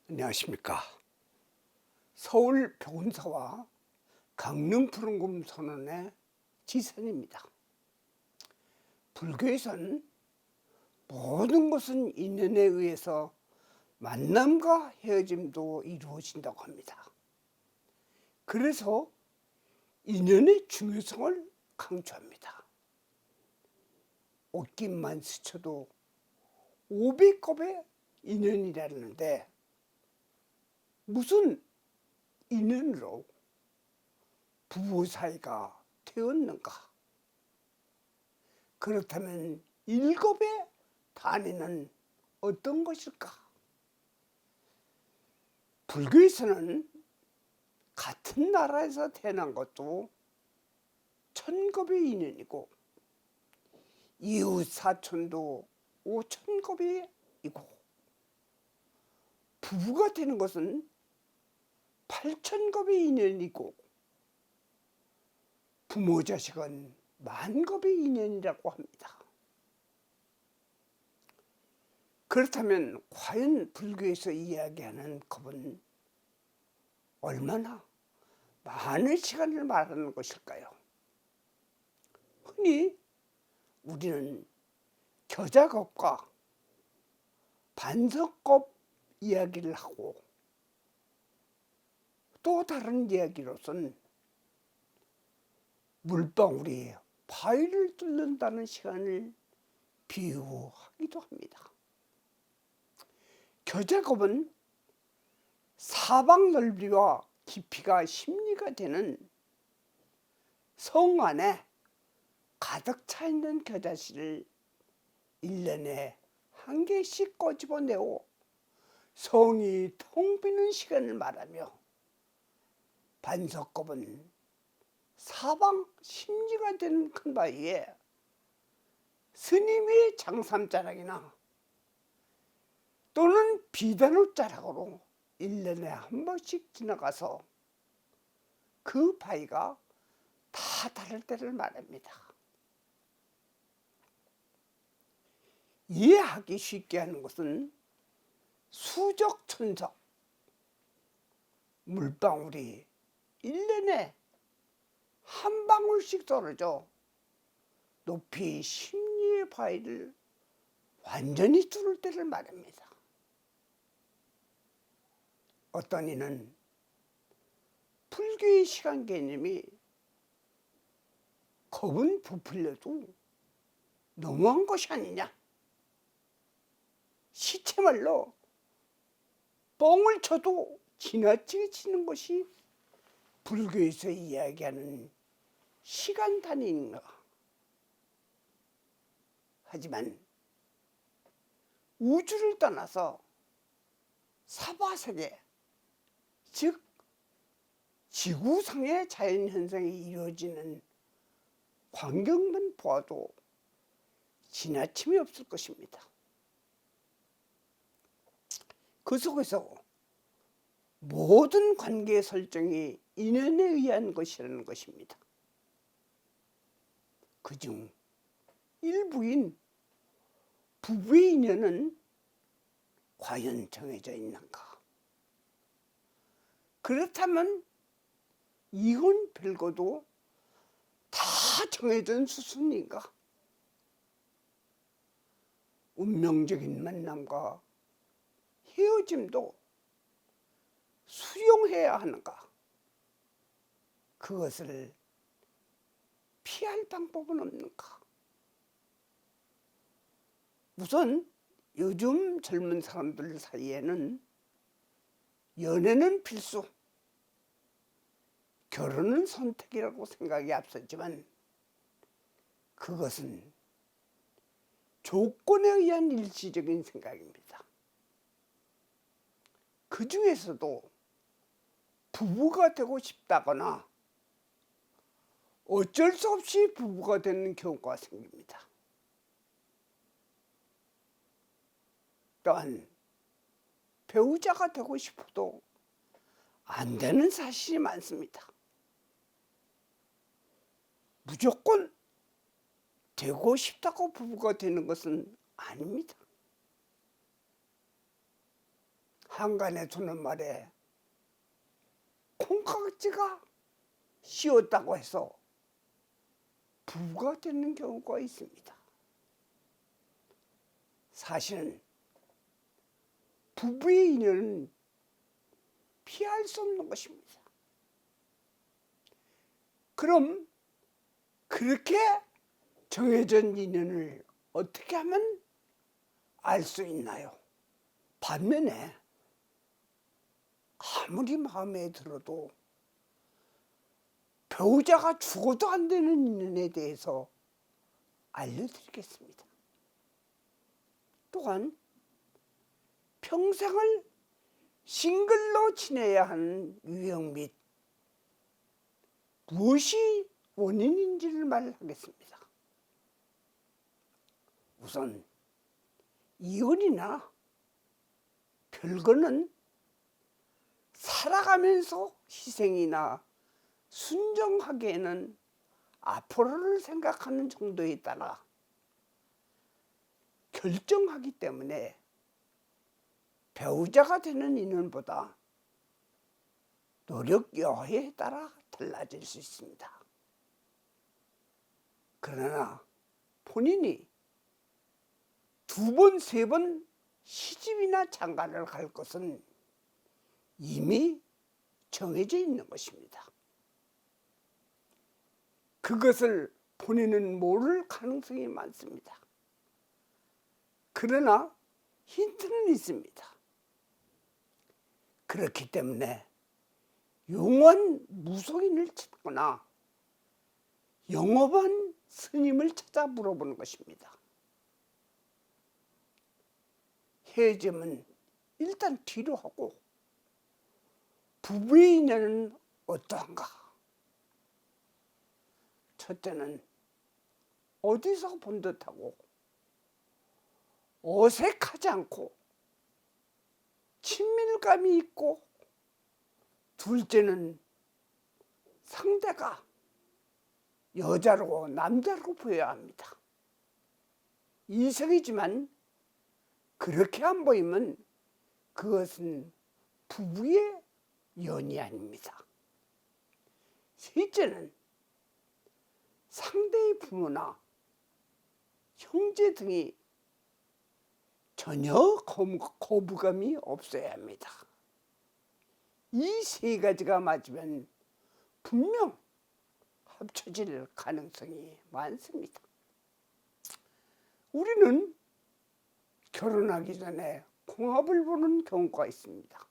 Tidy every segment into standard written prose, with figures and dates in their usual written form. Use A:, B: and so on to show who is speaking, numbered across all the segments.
A: 안녕하십니까. 서울 보건사와 강릉 푸른금 선언의 지선입니다. 불교에선 모든 것은 인연에 의해서 만남과 헤어짐도 이루어진다고 합니다. 그래서 인연의 중요성을 강조합니다. 옷깃만 스쳐도 500곱의 인연이라는데 무슨 인연으로 부부 사이가 되었는가? 그렇다면 7의 단위는 어떤 것일까? 불교에서는 같은 나라에서 태어난 것도 1000급의 인연이고 이웃 사촌도 5000급이고 부부가 되는 것은 8000급의 인연이고 부모 자식은 10,000급의 인연이라고 합니다. 그렇다면 과연 불교에서 이야기하는 급은 얼마나 많은 시간을 말하는 것일까요? 흔히 우리는 겨자급과 반석급 이야기를 하고 또 다른 이야기로선 물방울이 바위를 뚫는다는 시간을 비유하기도 합니다. 겨자급은 사방 넓이와 깊이가 10리가 되는 성 안에 가득 차 있는 겨자씨를 1년에 한 개씩 꼬집어내어 성이 텅 비는 시간을 말하며, 반석급은 사방 10리가 되는 큰 바위에 스님의 장삼자락이나 또는 비단옷자락으로 1년에 한 번씩 지나가서 그 바위가 다 다를 때를 말합니다. 이해하기 쉽게 하는 것은 수적천석, 물방울이 1년에 한 방울씩 떨어져 높이 10리의 바위를 완전히 뚫을 때를 말합니다. 어떤 이는 불교의 시간 개념이 겁은 부풀려도 너무한 것이 아니냐, 시체말로 뻥을 쳐도 지나치게 치는 것이 불교에서 이야기하는 시간 단위인가. 하지만 우주를 떠나서 사바세계, 즉 지구상의 자연현상이 이루어지는 광경만 보아도 지나침이 없을 것입니다. 그 속에서 모든 관계 설정이 인연에 의한 것이라는 것입니다. 그중 일부인 부부의 인연은 과연 정해져 있는가? 그렇다면 이혼 별거도 다 정해진 수순인가? 운명적인 만남과 헤어짐도 수용해야 하는가? 그것을 피할 방법은 없는가? 우선 요즘 젊은 사람들 사이에는 연애는 필수, 결혼은 선택이라고 생각이 앞섰지만 그것은 조건에 의한 일시적인 생각입니다. 그 중에서도 부부가 되고 싶다거나 어쩔 수 없이 부부가 되는 경우가 생깁니다. 또한 배우자가 되고 싶어도 안 되는 사실이 많습니다. 무조건 되고 싶다고 부부가 되는 것은 아닙니다. 한간에 두는 말에 콩깍지가 씌었다고 해서 부부가 되는 경우가 있습니다. 사실은 부부의 인연은 피할 수 없는 것입니다. 그럼 그렇게 정해진 인연을 어떻게 하면 알 수 있나요? 반면에 아무리 마음에 들어도 배우자가 죽어도 안 되는 인연에 대해서 알려드리겠습니다. 또한 평생을 싱글로 지내야 하는 유형 및 무엇이 원인인지를 말하겠습니다. 우선 이혼이나 별거는 살아가면서 희생이나 순종하기에는 앞으로를 생각하는 정도에 따라 결정하기 때문에 배우자가 되는 인연보다 노력 여하에 따라 달라질 수 있습니다. 그러나 본인이 2번, 3번 시집이나 장가를 갈 것은 이미 정해져 있는 것입니다. 그것을 본인은 모를 가능성이 많습니다. 그러나 힌트는 있습니다. 그렇기 때문에 용한 무속인을 찾거나 영업한 스님을 찾아 물어보는 것입니다. 헤어짐은 일단 뒤로 하고 부부의 인연은 어떠한가? 첫째는 어디서 본 듯하고 어색하지 않고 친밀감이 있고, 둘째는 상대가 여자로 남자로 보여야 합니다. 이성이지만 그렇게 안 보이면 그것은 부부의 연이 아닙니다. 셋째는 상대의 부모나 형제 등이 전혀 거부감이 없어야 합니다. 이 3가지가 맞으면 분명 합쳐질 가능성이 많습니다. 우리는 결혼하기 전에 궁합을 보는 경우가 있습니다.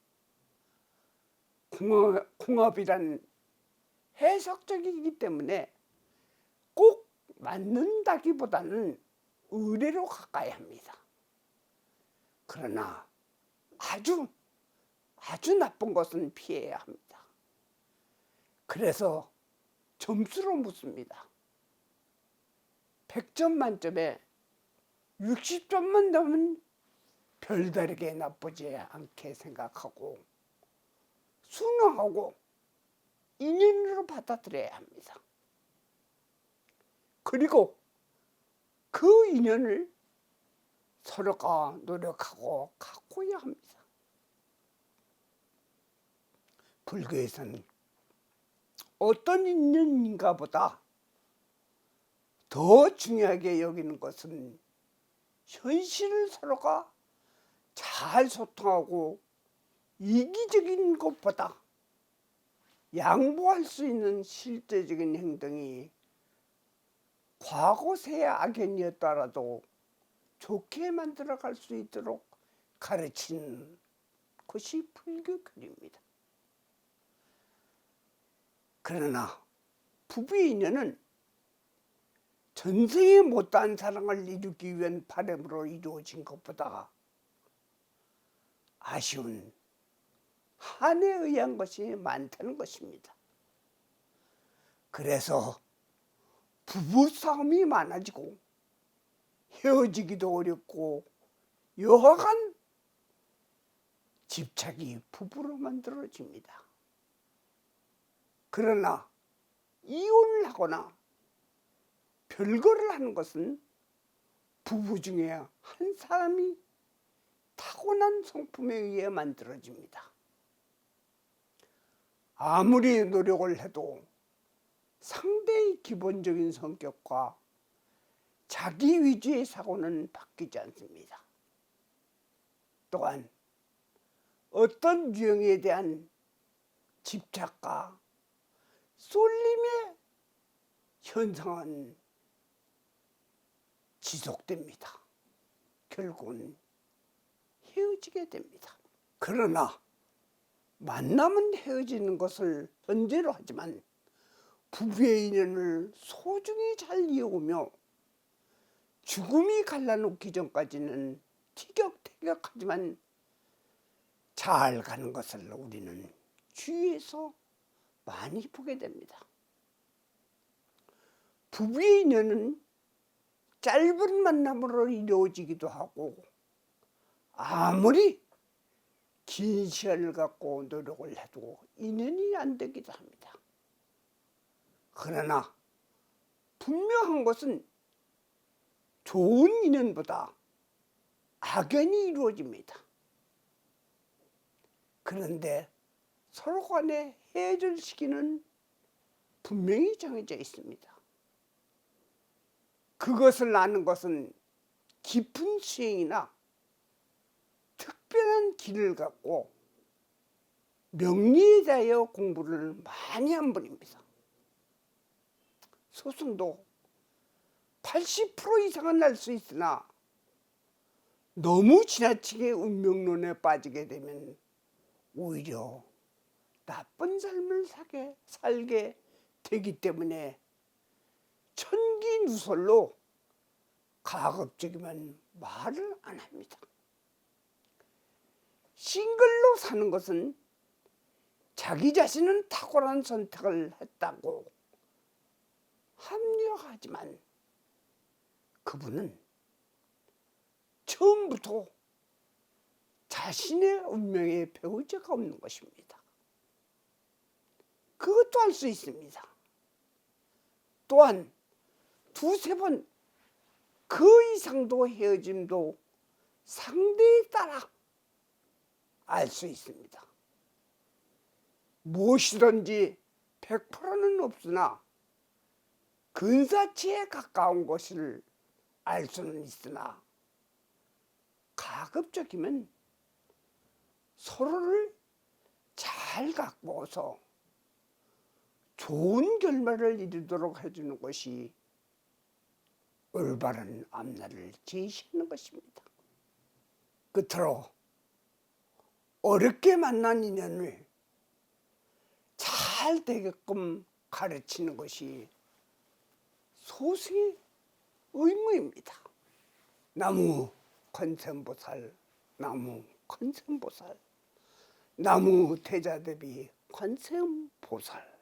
A: 궁합이란 해석적이기 때문에 꼭 맞는다기보다는 의뢰로 가까이 합니다. 그러나 아주 나쁜 것은 피해야 합니다. 그래서 점수로 묻습니다. 100점 만점에 60점만 되면 별다르게 나쁘지 않게 생각하고 순응하고 인연으로 받아들여야 합니다. 그리고 그 인연을 서로가 노력하고 가꿔야 합니다. 불교에서는 어떤 인연인가 보다 더 중요하게 여기는 것은 현실을 서로가 잘 소통하고 이기적인 것보다 양보할 수 있는 실제적인 행동이 과거세의 악연이었더라도 좋게 만들어갈 수 있도록 가르치는 것이 불교 교리입니다. 그러나 부부의 인연은 전생에 못다한 사랑을 이루기 위한 바람으로 이루어진 것보다 아쉬운 한에 의한 것이 많다는 것입니다. 그래서 부부싸움이 많아지고 헤어지기도 어렵고 여하간 집착이 부부로 만들어집니다. 그러나 이혼을 하거나 별거를 하는 것은 부부 중에 한 사람이 타고난 성품에 의해 만들어집니다. 아무리 노력을 해도 상대의 기본적인 성격과 자기 위주의 사고는 바뀌지 않습니다. 또한 어떤 유형에 대한 집착과 쏠림의 현상은 지속됩니다. 결국은 헤어지게 됩니다. 그러나 만남은 헤어지는 것을 전제로 하지만 부부의 인연을 소중히 잘 이어오며 죽음이 갈라놓기 전까지는 티격태격하지만 잘 가는 것을 우리는 주위에서 많이 보게 됩니다. 부부의 인연은 짧은 만남으로 이루어지기도 하고 아무리 긴 시간을 갖고 노력을 해도 인연이 안 되기도 합니다. 그러나 분명한 것은 좋은 인연보다 악연이 이루어집니다. 그런데 서로 간에 헤어질 시기는 분명히 정해져 있습니다. 그것을 아는 것은 깊은 수행이나 특별한 길을 갖고 명리에 대하여 공부를 많이 한 분입니다. 소승도 80% 이상은 알 수 있으나 너무 지나치게 운명론에 빠지게 되면 오히려 나쁜 삶을 살게 되기 때문에 천기누설로 가급적이면 말을 안 합니다. 싱글로 사는 것은 자기 자신은 탁월한 선택을 했다고 합리화하지만 그분은 처음부터 자신의 운명에 배우자가 없는 것입니다. 그것도 알 수 있습니다. 또한 두세 번 그 이상도 헤어짐도 상대에 따라 알 수 있습니다. 무엇이든지 100%는 없으나 근사치에 가까운 것을 알 수는 있으나 가급적이면 서로를 잘 가꾸어서 좋은 결말을 이루도록 해주는 것이 올바른 앞날을 제시하는 것입니다. 끝으로 어렵게 만난 인연을 잘 되게끔 가르치는 것이 소승의 의무입니다. 나무 관세음보살, 나무 관세음보살, 나무 대자대비 관세음보살.